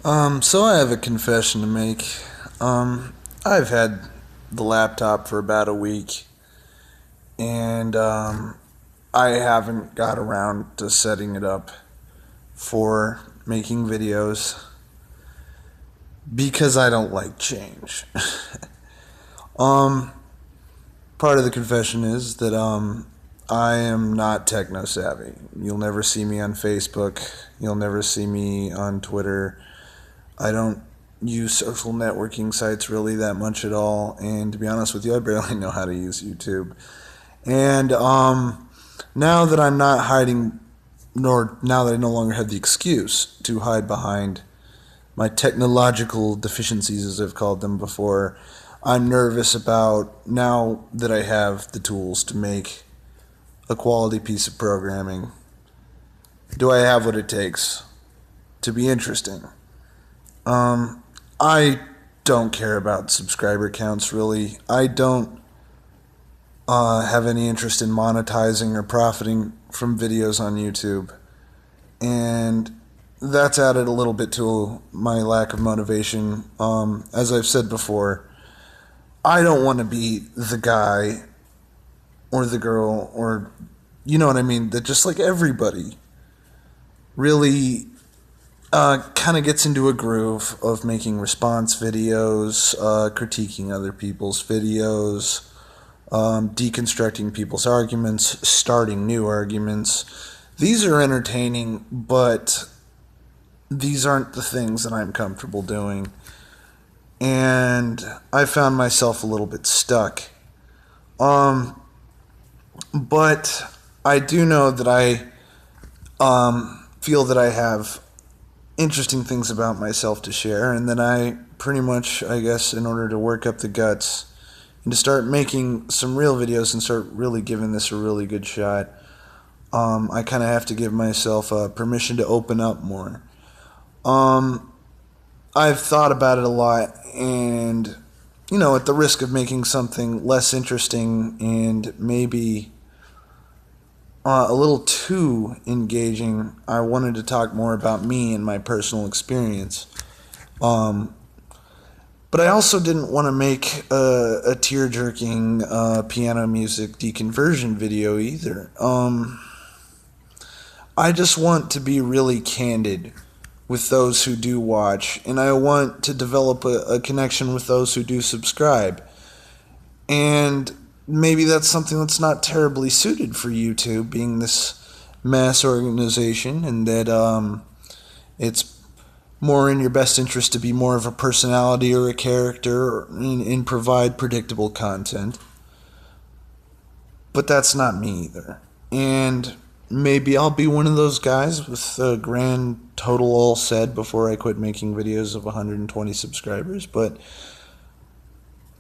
So I have a confession to make. I've had the laptop for about a week, and I haven't got around to setting it up for making videos because I don't like change. um, Part of the confession is that I am not techno savvy. You'll never see me on Facebook. You'll never see me on Twitter. I don't use social networking sites really that much at all, and to be honest with you, I barely know how to use YouTube. And now that I'm not hiding, nor now that I no longer have the excuse to hide behind my technological deficiencies, as I've called them before, I'm nervous about, now that I have the tools to make a quality piece of programming, do I have what it takes to be interesting? I don't care about subscriber counts, really. I don't have any interest in monetizing or profiting from videos on YouTube. And that's added a little bit to my lack of motivation. As I've said before, I don't want to be the guy or the girl, or, you know what I mean, that just like everybody really kind of gets into a groove of making response videos, critiquing other people's videos, deconstructing people's arguments, starting new arguments. These are entertaining, but these aren't the things that I'm comfortable doing. And I found myself a little bit stuck. But I do know that I feel that I have interesting things about myself to share, and then I pretty much, I guess, in order to work up the guts and to start making some real videos and start really giving this a really good shot, I kind of have to give myself permission to open up more. I've thought about it a lot, and, you know, at the risk of making something less interesting and maybe a little too engaging, I wanted to talk more about me and my personal experience. But I also didn't want to make a tear-jerking piano music deconversion video either. I just want to be really candid with those who do watch, and I want to develop a connection with those who do subscribe. And maybe that's something that's not terribly suited for YouTube, being this mass organization, and that it's more in your best interest to be more of a personality or a character and provide predictable content. But that's not me either. And maybe I'll be one of those guys with a grand total all said before I quit making videos of 120 subscribers, but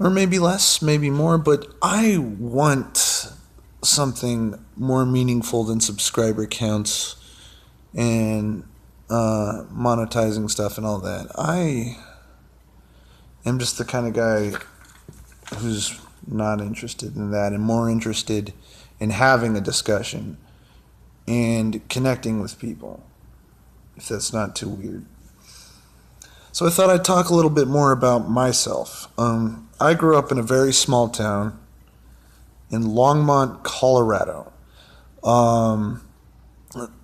or maybe less, maybe more, but I want something more meaningful than subscriber counts and monetizing stuff and all that. I am just the kind of guy who's not interested in that and more interested in having a discussion and connecting with people, if that's not too weird. So I thought I'd talk a little bit more about myself. I grew up in a very small town in Longmont, Colorado. I'm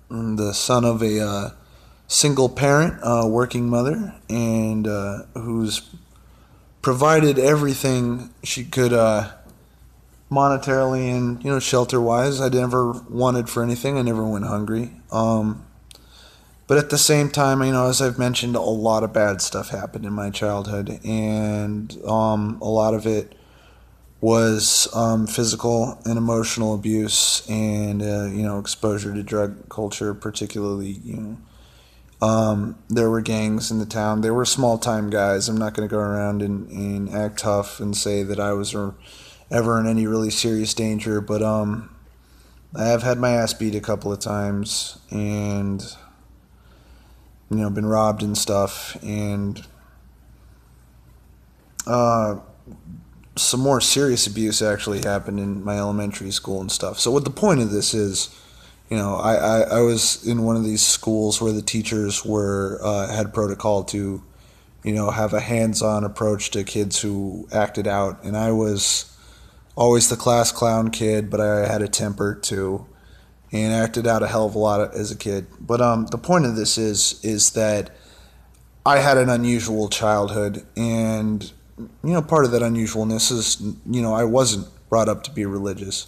the son of a single parent, working mother, and who's provided everything she could monetarily and, you know, shelter-wise. I never wanted for anything. I never went hungry. But at the same time, you know, as I've mentioned, a lot of bad stuff happened in my childhood, and a lot of it was physical and emotional abuse, and you know, exposure to drug culture, particularly. You know, there were gangs in the town. They were small-time guys. I'm not going to go around and act tough and say that I was ever in any really serious danger, but I have had my ass beat a couple of times, and, you know, been robbed and stuff, and some more serious abuse actually happened in my elementary school and stuff. So what the point of this is I was in one of these schools where the teachers were had protocol to, have a hands-on approach to kids who acted out, and I was always the class clown kid, but I had a temper too, and acted out a hell of a lot as a kid. But the point of this is that I had an unusual childhood, and part of that unusualness is I wasn't brought up to be religious,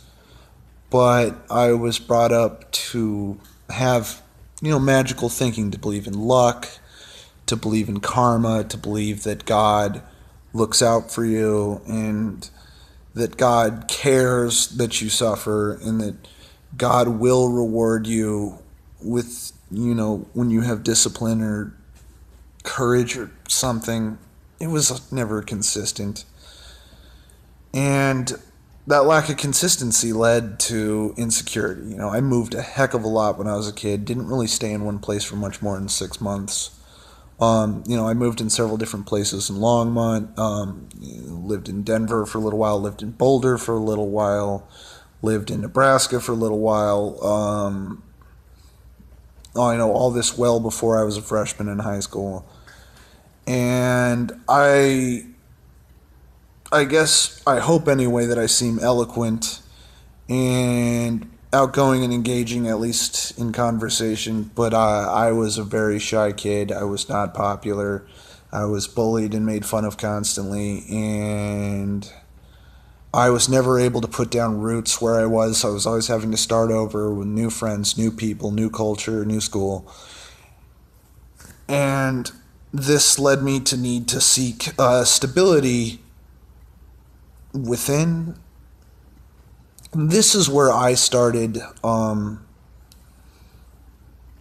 but I was brought up to have magical thinking, to believe in luck, to believe in karma, to believe that God looks out for you, and that God cares that you suffer, and that God will reward you with, when you have discipline or courage or something. It was never consistent. And that lack of consistency led to insecurity. I moved a heck of a lot when I was a kid, didn't really stay in one place for much more than 6 months. I moved in several different places in Longmont, lived in Denver for a little while, lived in Boulder for a little while, lived in Nebraska for a little while. All this well before I was a freshman in high school. And I guess, I hope anyway, that I seem eloquent and outgoing and engaging, at least in conversation, but I was a very shy kid. I was not popular. I was bullied and made fun of constantly, and I was never able to put down roots where I was. I was always having to start over with new friends, new people, new culture, new school. And this led me to need to seek stability within. This is where I started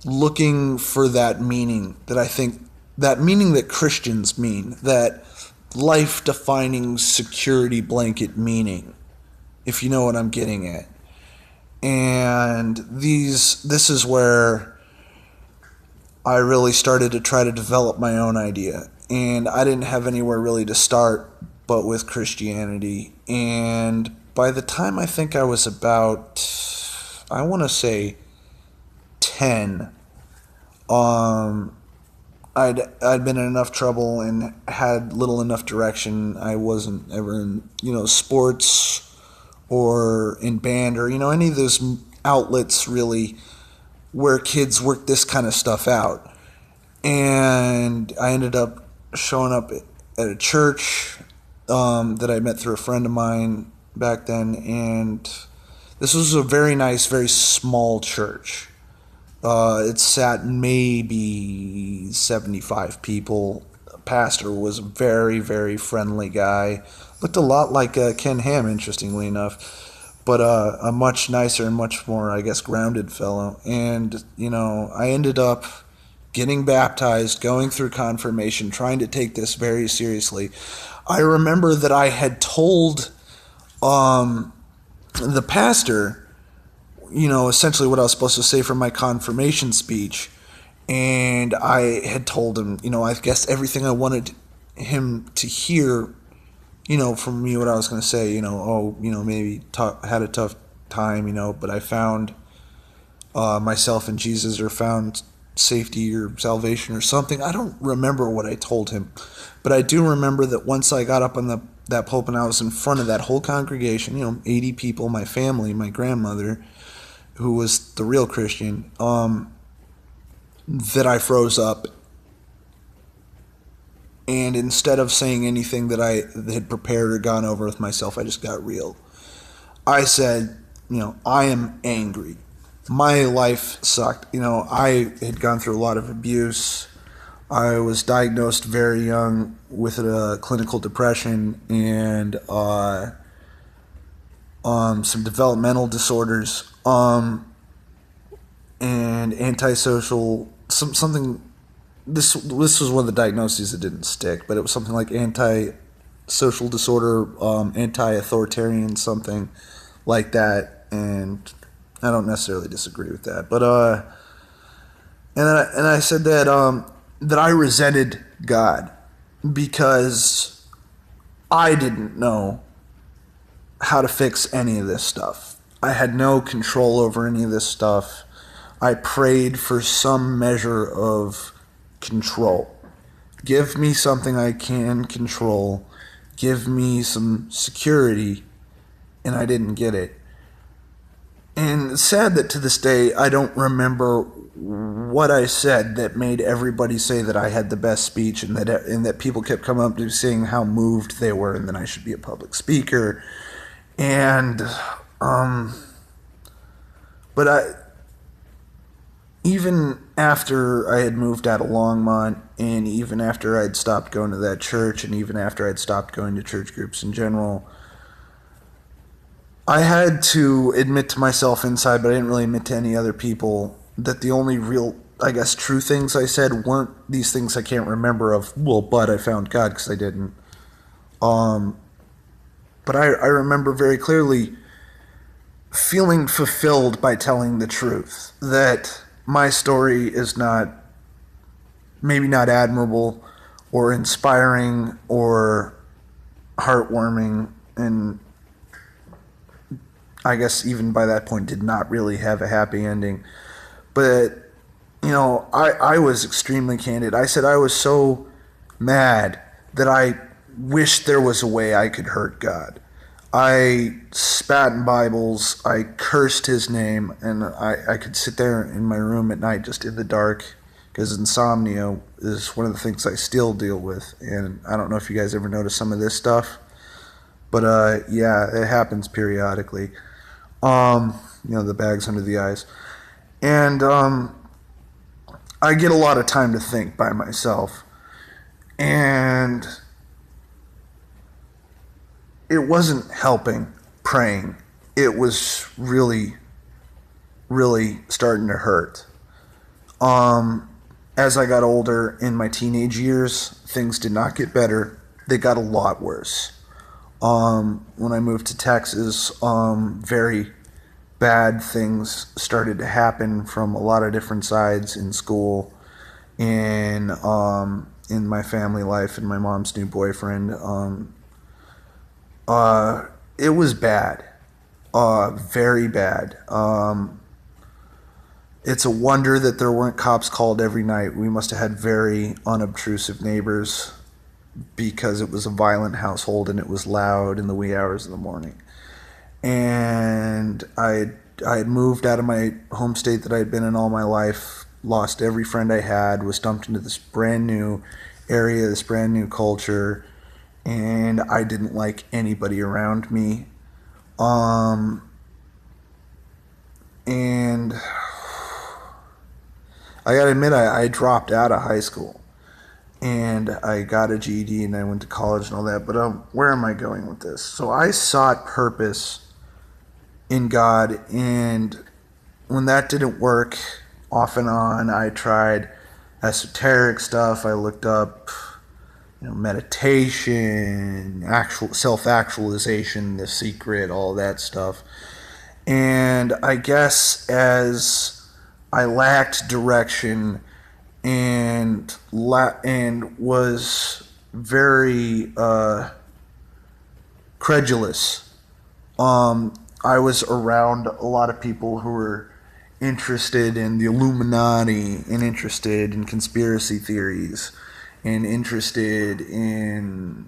looking for that meaning that meaning that Christians mean, that life-defining security blanket meaning, if you know what I'm getting at. And this is where I really started to try to develop my own idea. And I didn't have anywhere really to start but with Christianity. And by the time I think I was about, I want to say 10, I'd been in enough trouble and had little enough direction. I wasn't ever in, sports or in band or, any of those outlets really where kids work this kind of stuff out. And I ended up showing up at a church that I met through a friend of mine back then, and this was a very nice, very small church. It sat maybe 75 people. The pastor was a very, very friendly guy. Looked a lot like Ken Ham, interestingly enough, but a much nicer and much more, I guess, grounded fellow. And, I ended up getting baptized, going through confirmation, trying to take this very seriously. I remember that I had told the pastor, essentially what I was supposed to say for my confirmation speech. And I had told him, I guess everything I wanted him to hear, from me, what I was going to say, maybe had a tough time, but I found myself in Jesus, or found safety or salvation or something. I don't remember what I told him, but I do remember that once I got up on that pulpit and I was in front of that whole congregation, 80 people, my family, my grandmother, who was the real Christian, that I froze up. And instead of saying anything that I had prepared or gone over with myself, I just got real. I said, I am angry. My life sucked. I had gone through a lot of abuse. I was diagnosed very young with a clinical depression and some developmental disorders, and antisocial, something. This was one of the diagnoses that didn't stick, but it was something like antisocial disorder, anti-authoritarian, something like that. And I don't necessarily disagree with that, but and I said that that I resented God because I didn't know how to fix any of this stuff. I had no control over any of this stuff. I prayed for some measure of control. Give me something I can control. Give me some security. And I didn't get it. And it's sad that to this day I don't remember what I said that made everybody say that I had the best speech, and that people kept coming up to saying how moved they were and that I should be a public speaker. And but even after I had moved out of Longmont, and even after I'd stopped going to that church, and even after I'd stopped going to church groups in general, I had to admit to myself inside, but I didn't really admit to any other people, that the only real, I guess, true things I said weren't these things I can't remember of, well, but I found God, because I didn't. But I remember very clearly feeling fulfilled by telling the truth, that my story is maybe not admirable or inspiring or heartwarming, and I guess even by that point did not really have a happy ending. But, I was extremely candid. I said I was so mad that I wished there was a way I could hurt God. I spat in Bibles, I cursed his name, and I could sit there in my room at night just in the dark, because insomnia is one of the things I still deal with. And I don't know if you guys ever notice some of this stuff, but yeah, it happens periodically. The bags under the eyes. And I get a lot of time to think by myself. And it wasn't helping praying. It was really, really starting to hurt. As I got older, in my teenage years, things did not get better. They got a lot worse. When I moved to Texas, very bad things started to happen from a lot of different sides in school, in my family life, and my mom's new boyfriend. It was bad, very bad. It's a wonder that there weren't cops called every night. We must have had very unobtrusive neighbors, because it was a violent household and it was loud in the wee hours of the morning. And I had moved out of my home state that I had been in all my life, lost every friend I had, was dumped into this brand new area, this brand new culture, and I didn't like anybody around me. And I gotta admit, I dropped out of high school. And I got a GED and I went to college and all that. But where am I going with this? So I sought purpose in God, and when that didn't work, off and on, I tried esoteric stuff. I looked up, meditation, actual self-actualization, The Secret, all that stuff. And I guess as I lacked direction and was very credulous, I was around a lot of people who were interested in the Illuminati, and interested in conspiracy theories, and interested in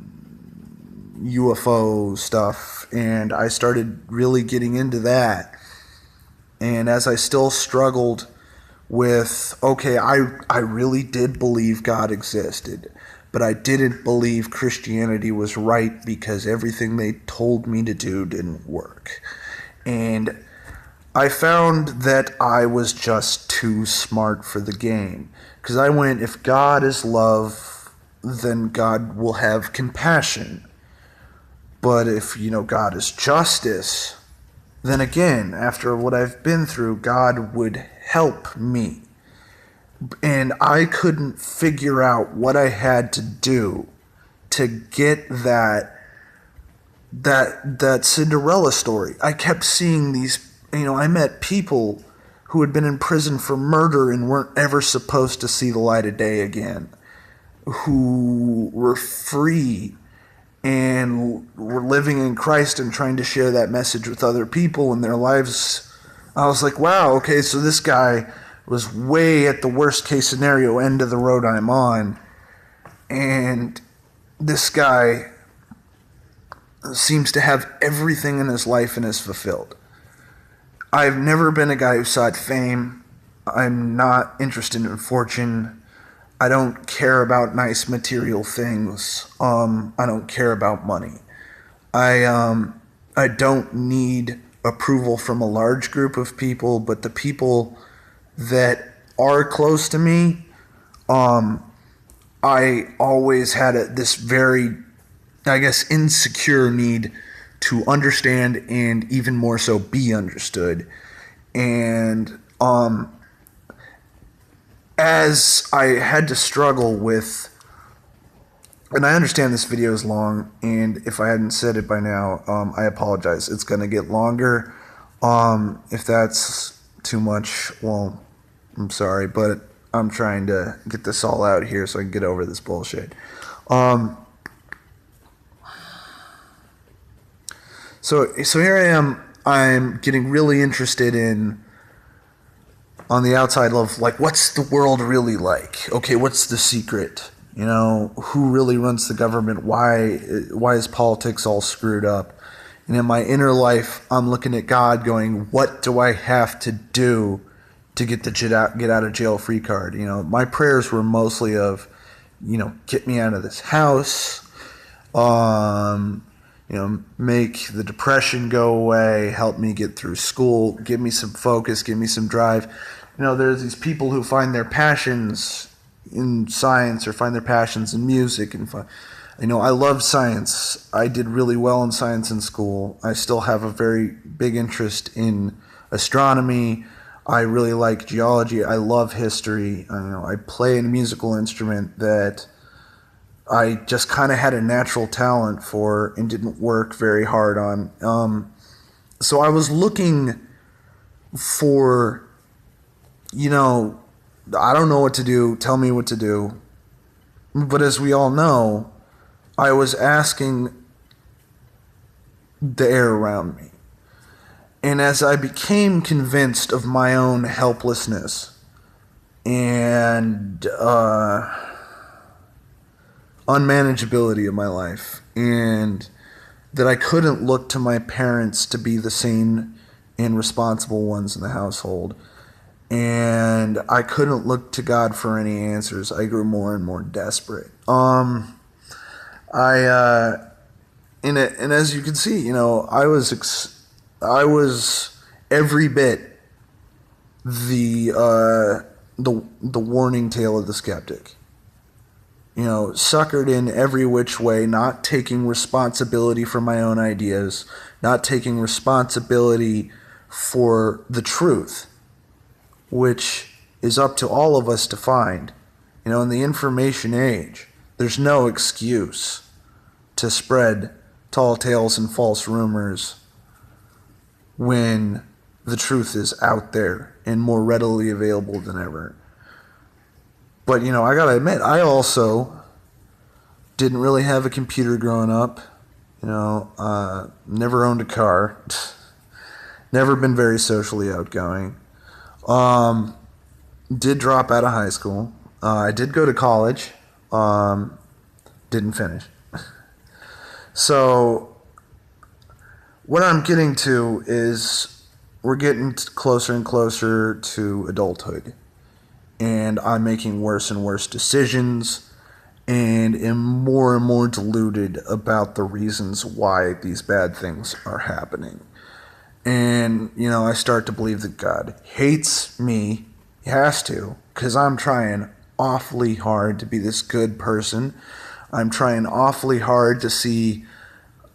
UFO stuff, and I started really getting into that. And as I still struggled with, okay, I really did believe God existed, but I didn't believe Christianity was right, because everything they told me to do didn't work. And I found that I was just too smart for the game, because I went, if God is love, then God will have compassion. But if, God is justice, then again, after what I've been through, God would help me. And I couldn't figure out what I had to do to get that Cinderella story. I kept seeing these, I met people who had been in prison for murder and weren't ever supposed to see the light of day again, who were free and were living in Christ and trying to share that message with other people, and their lives I was like, wow, okay, so this guy was way at the worst case scenario end of the road I'm on, and this guy seems to have everything in his life and is fulfilled. I've never been a guy who sought fame. I'm not interested in fortune. I don't care about nice material things. I don't care about money. I don't need approval from a large group of people, but the people that are close to me, I always had this very, I guess, insecure need to understand and even more so be understood. And as I had to struggle with, and I understand this video is long, and if I hadn't said it by now, I apologize. It's going to get longer. If that's too much, well, I'm sorry, but I'm trying to get this all out here so I can get over this bullshit. So here I am. I'm getting really interested in, on the outside of, like, what's the world really like? Okay, what's the secret? You know, who really runs the government? Why is politics all screwed up? And in my inner life, I'm looking at God going, what do I have to do to get the get out of jail free card? You know, my prayers were mostly of, you know, get me out of this house, you know, make the depression go away, help me get through school, give me some focus, give me some drive. You know, there's these people who find their passions in science or find their passions in music. And you know, I love science. I did really well in science in school. I still have a very big interest in astronomy. I really like geology. I love history. I play a musical instrument that I just kind of had a natural talent for and didn't work very hard on. So I was looking for, you know, I don't know what to do, tell me what to do. But as we all know, I was asking the air around me. And as I became convinced of my own helplessness and unmanageability of my life, and that I couldn't look to my parents to be the sane and responsible ones in the household, and I couldn't look to God for any answers, I grew more and more desperate. And as you can see, you know, I was every bit the warning tale of the skeptic. You know, suckered in every which way, not taking responsibility for my own ideas, not taking responsibility for the truth, which is up to all of us to find. You know, in the information age, there's no excuse to spread tall tales and false rumors when the truth is out there and more readily available than ever. But, you know, I gotta admit, I also didn't really have a computer growing up. You know, never owned a car. Never been very socially outgoing. Did drop out of high school. I did go to college. Didn't finish. So, what I'm getting to is we're getting closer and closer to adulthood. And I'm making worse and worse decisions and am more and more deluded about the reasons why these bad things are happening. And, you know, I start to believe that God hates me. He has to, because I'm trying awfully hard to be this good person. I'm trying awfully hard to see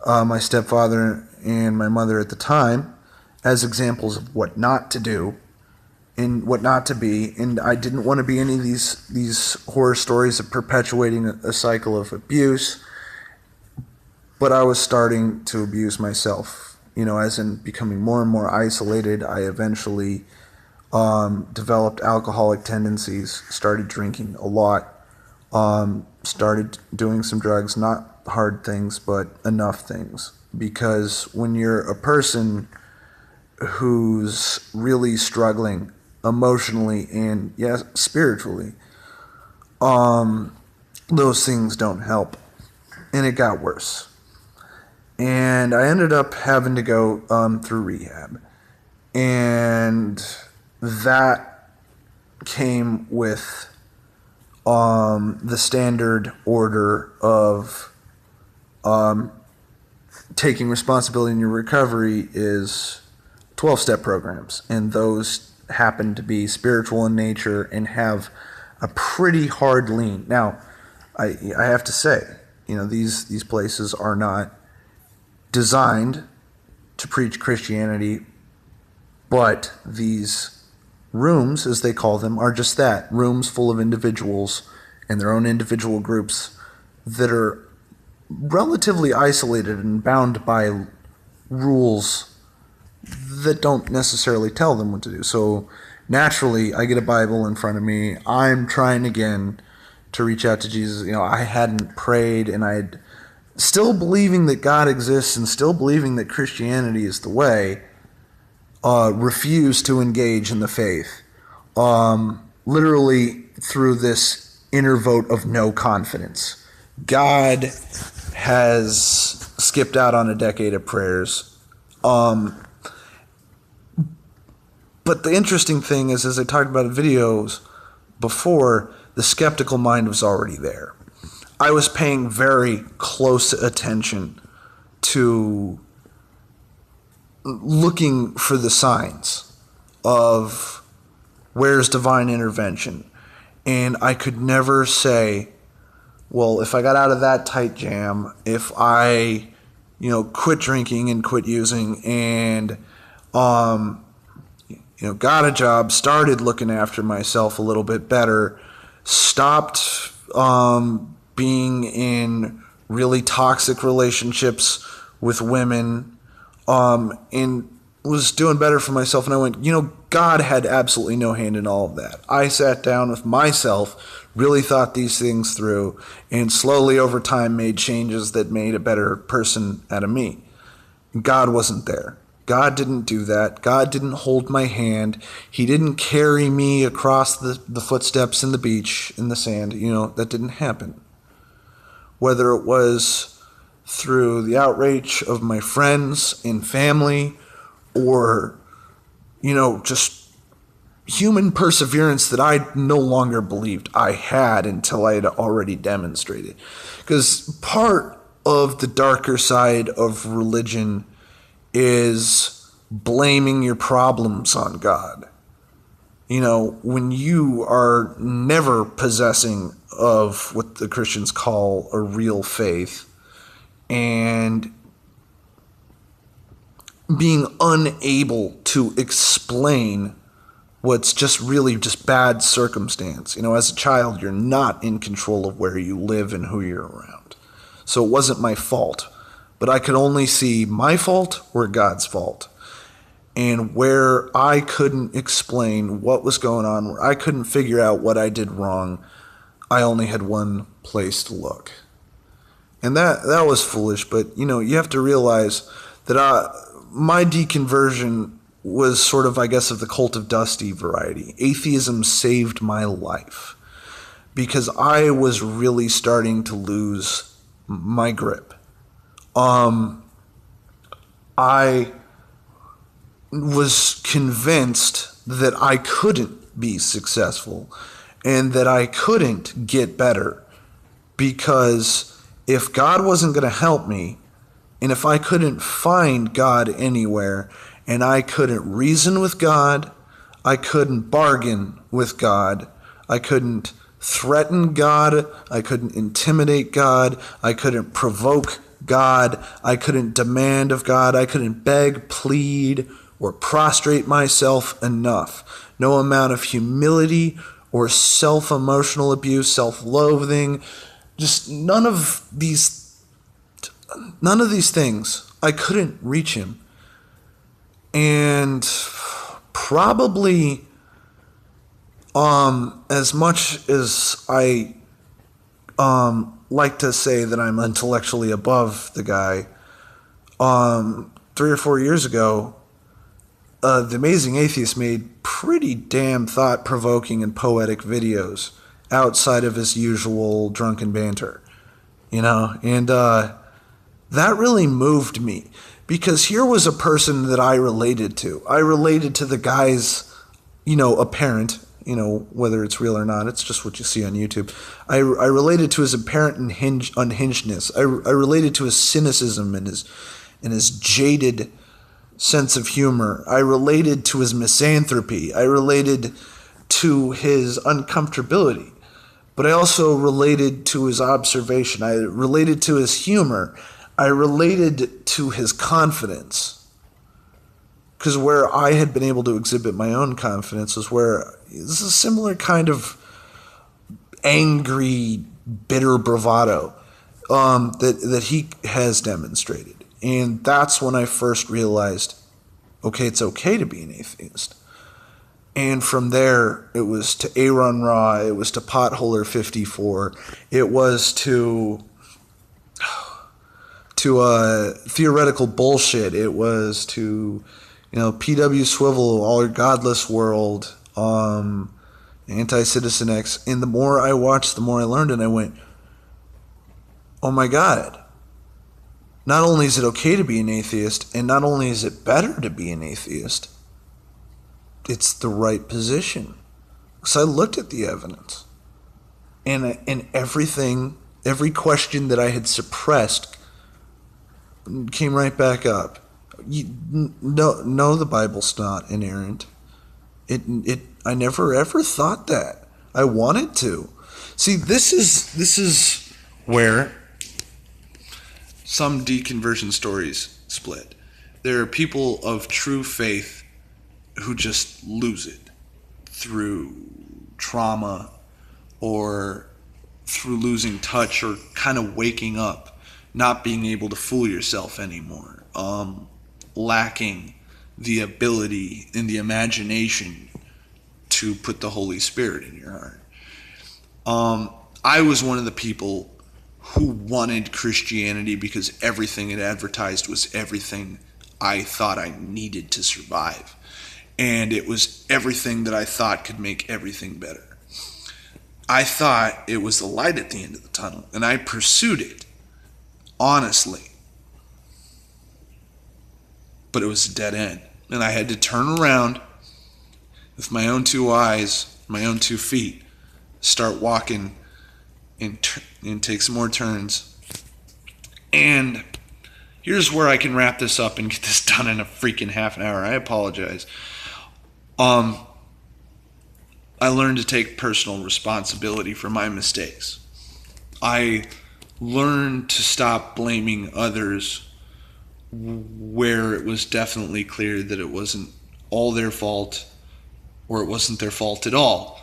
my stepfather and my mother at the time as examples of what not to do and what not to be, and I didn't want to be any of these horror stories of perpetuating a cycle of abuse, but I was starting to abuse myself, you know, as in becoming more and more isolated. I eventually developed alcoholic tendencies, started drinking a lot, started doing some drugs, not hard things, but enough things, because when you're a person who's really struggling emotionally and, yes, spiritually, those things don't help. And it got worse. And I ended up having to go through rehab. And that came with the standard order of taking responsibility in your recovery is 12-step programs. And those happen to be spiritual in nature and have a pretty hard lean. Now, I have to say, these places are not designed to preach Christianity, but these rooms, as they call them, are just that, rooms full of individuals and their own individual groups that are relatively isolated and bound by rules that don't necessarily tell them what to do. So naturally, I get a Bible in front of me. I'm trying again to reach out to Jesus. I hadn't prayed, and I'd still believing that God exists and still believing that Christianity is the way, refused to engage in the faith. Literally through this inner vote of no confidence. God has skipped out on a decade of prayers. But the interesting thing is, as I talked about in videos before, the skeptical mind was already there. I was paying very close attention to looking for the signs of where's divine intervention. And I could never say, well, if I got out of that tight jam, if I, quit drinking and quit using and, got a job, started looking after myself a little bit better, stopped being in really toxic relationships with women, and was doing better for myself. And I went, God had absolutely no hand in all of that. I sat down with myself, really thought these things through, and slowly over time made changes that made a better person out of me. God wasn't there. God didn't do that. God didn't hold my hand. He didn't carry me across the footsteps in the beach, in the sand. That didn't happen. Whether it was through the outrage of my friends and family, or, just human perseverance that I no longer believed I had until I had already demonstrated. Because part of the darker side of religion is blaming your problems on God. When you are never possessing of what the Christians call a real faith, and being unable to explain what's just really just bad circumstance. As a child, you're not in control of where you live and who you're around. So it wasn't my fault. But I could only see my fault or God's fault. And where I couldn't explain what was going on, where I couldn't figure out what I did wrong, I only had one place to look. And that was foolish, but you have to realize that my deconversion was sort of, I guess, of the cult of Dusty variety. Atheism saved my life because I was really starting to lose my grip. I was convinced that I couldn't be successful and that I couldn't get better, because if God wasn't going to help me, and if I couldn't find God anywhere, and I couldn't reason with God, I couldn't bargain with God, I couldn't threaten God, I couldn't intimidate God, I couldn't provoke God, I couldn't demand of God, I couldn't beg, plead, or prostrate myself enough. No amount of humility or self-emotional abuse, self-loathing, just none of these things. I couldn't reach him. And probably as much as I like to say that I'm intellectually above the guy, 3 or 4 years ago, The Amazing Atheist made pretty damn thought-provoking and poetic videos outside of his usual drunken banter, and that really moved me, because here was a person that I related to. I related to the guy's, apparent, whether it's real or not, it's just what you see on YouTube. I related to his apparent unhingedness. I related to his cynicism and his jaded sense of humor. I related to his misanthropy. I related to his uncomfortability. But I also related to his observation. I related to his humor. I related to his confidence. Because where I had been able to exhibit my own confidence was where this is a similar kind of angry, bitter bravado that he has demonstrated. And that's when I first realized, okay, it's okay to be an atheist. And from there, it was to Aaron Ra, it was to Potholer 54, it was to theoretical bullshit, it was to, PW Swivel, All Your Godless World, Anti-Citizen X. And the more I watched, the more I learned, and I went, oh my God. Not only is it okay to be an atheist, and not only is it better to be an atheist, it's the right position. So I looked at the evidence, and everything, every question that I had suppressed came right back up. No, the Bible's not inerrant. I never ever thought that. I wanted to. See, this is where some deconversion stories split. There are people of true faith who just lose it through trauma or through losing touch or kind of waking up, not being able to fool yourself anymore, lacking the ability and the imagination to put the Holy Spirit in your heart. I was one of the people who wanted Christianity because everything it advertised was everything I thought I needed to survive. And it was everything that I thought could make everything better. I thought it was the light at the end of the tunnel, and I pursued it, honestly. But it was a dead end. And I had to turn around with my own two eyes, my own 2 feet, start walking and take some more turns. And here's where I can wrap this up and get this done in a freaking half an hour. I apologize. I learned to take personal responsibility for my mistakes. I learned to stop blaming others where it was definitely clear that it wasn't all their fault or it wasn't their fault at all.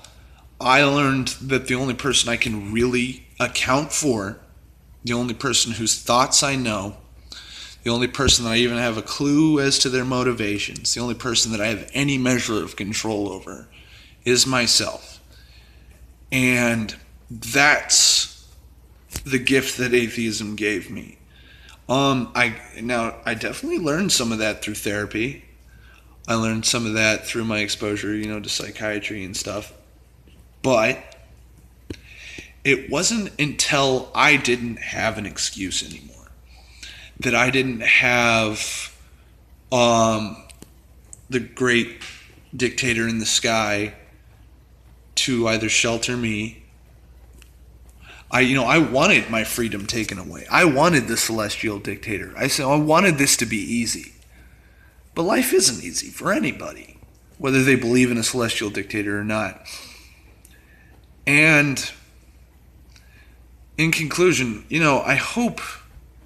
I learned that the only person I can really account for, the only person whose thoughts I know, the only person that I even have a clue as to their motivations, the only person that I have any measure of control over is myself. And that's the gift that atheism gave me. I definitely learned some of that through therapy. I learned some of that through my exposure, to psychiatry and stuff. But it wasn't until I didn't have an excuse anymore, that I didn't have the great dictator in the sky to either shelter me. I wanted my freedom taken away. I wanted the celestial dictator. I wanted this to be easy. But life isn't easy for anybody, whether they believe in a celestial dictator or not. And in conclusion, I hope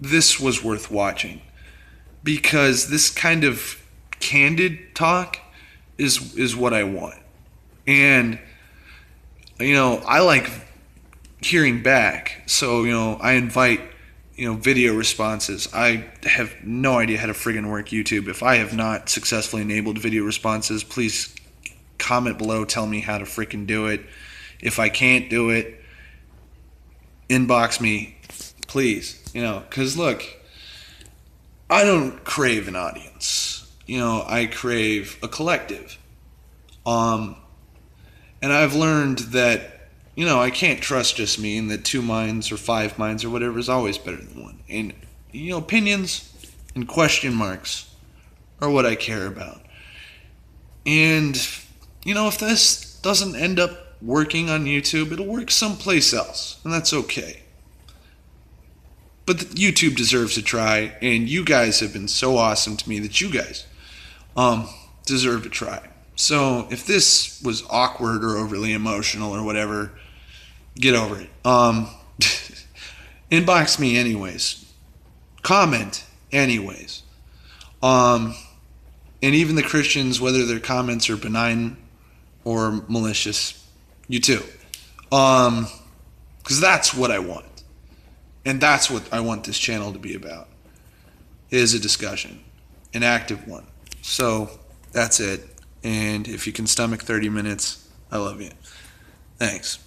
this was worth watching, because this kind of candid talk is what I want. And I like hearing back, so I invite video responses. I have no idea how to friggin' work YouTube. If I have not successfully enabled video responses, please comment below, tell me how to freaking do it. If I can't do it, inbox me, please. Because look, I don't crave an audience. I crave a collective. Um, and I've learned that, I can't trust just me, and that two minds or five minds or whatever is always better than one. And, opinions and question marks are what I care about. And, if this doesn't end up working on YouTube, it'll work someplace else, and that's okay. But YouTube deserves a try, and you guys have been so awesome to me that you guys deserve a try. So if this was awkward or overly emotional or whatever, get over it. Inbox me anyways. Comment anyways. And even the Christians, whether their comments are benign or malicious, you too. Because that's what I want. And that's what I want this channel to be about, is a discussion, an active one. So that's it. And if you can stomach 30 minutes, I love you. Thanks.